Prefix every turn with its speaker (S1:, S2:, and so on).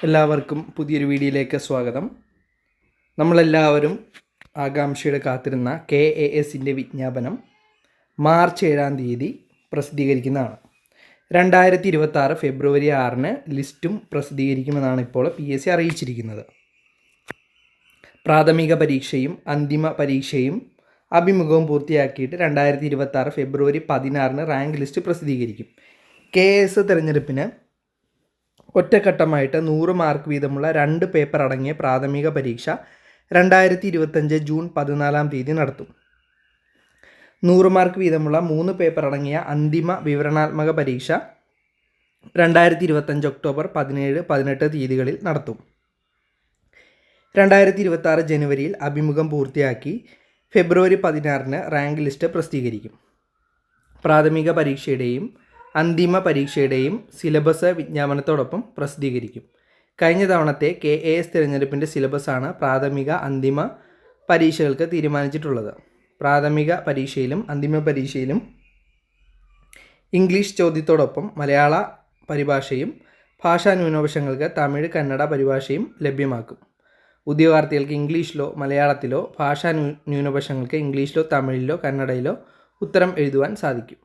S1: എല്ലാവർക്കും പുതിയൊരു വീഡിയോയിലേക്ക് സ്വാഗതം. നമ്മളെല്ലാവരും ആകാംക്ഷയുടെ കാത്തിരുന്ന KAS-ൻ്റെ വിജ്ഞാപനം മാർച്ച് 7-ാം തീയതി പ്രസിദ്ധീകരിക്കുന്നതാണ്. 2026 ഫെബ്രുവരി 6-ന് ലിസ്റ്റും പ്രസിദ്ധീകരിക്കുമെന്നാണ് ഇപ്പോൾ PSC അറിയിച്ചിരിക്കുന്നത്. പ്രാഥമിക പരീക്ഷയും അന്തിമ പരീക്ഷയും അഭിമുഖവും പൂർത്തിയാക്കിയിട്ട് 2026 ഫെബ്രുവരി 16-ന് റാങ്ക് ലിസ്റ്റ് പ്രസിദ്ധീകരിക്കും. KAS തിരഞ്ഞെടുപ്പിന് ഒറ്റഘട്ടമായിട്ട് 100 മാർക്ക് വീതമുള്ള 2 പേപ്പർ അടങ്ങിയ പ്രാഥമിക പരീക്ഷ 2025 ജൂൺ 14-ാം തീയതി നടത്തും. 100 മാർക്ക് വീതമുള്ള 3 പേപ്പർ അടങ്ങിയ അന്തിമ വിവരണാത്മക പരീക്ഷ 2025 ഒക്ടോബർ 17, 18 തീയതികളിൽ നടത്തും. 2026 ജനുവരിയിൽ അഭിമുഖം പൂർത്തിയാക്കി ഫെബ്രുവരി 16-ന് റാങ്ക് ലിസ്റ്റ് പ്രസിദ്ധീകരിക്കും. പ്രാഥമിക പരീക്ഷയുടെയും അന്തിമ പരീക്ഷയുടെയും സിലബസ് വിജ്ഞാപനത്തോടൊപ്പം പ്രസിദ്ധീകരിക്കും. കഴിഞ്ഞ തവണത്തെ KAS തിരഞ്ഞെടുപ്പിൻ്റെ സിലബസാണ് പ്രാഥമിക അന്തിമ പരീക്ഷകൾക്ക് തീരുമാനിച്ചിട്ടുള്ളത്. പ്രാഥമിക പരീക്ഷയിലും അന്തിമ പരീക്ഷയിലും ഇംഗ്ലീഷ് ചോദ്യത്തോടൊപ്പം മലയാള പരിഭാഷയും ഭാഷാ ന്യൂനപക്ഷങ്ങൾക്ക് തമിഴ്, കന്നഡ പരിഭാഷയും ലഭ്യമാക്കും. ഉദ്യോഗാർത്ഥികൾക്ക് ഇംഗ്ലീഷിലോ മലയാളത്തിലോ, ഭാഷാ ന്യൂനപക്ഷങ്ങൾക്ക് ഇംഗ്ലീഷിലോ തമിഴിലോ കന്നഡയിലോ ഉത്തരം എഴുതുവാൻ സാധിക്കും.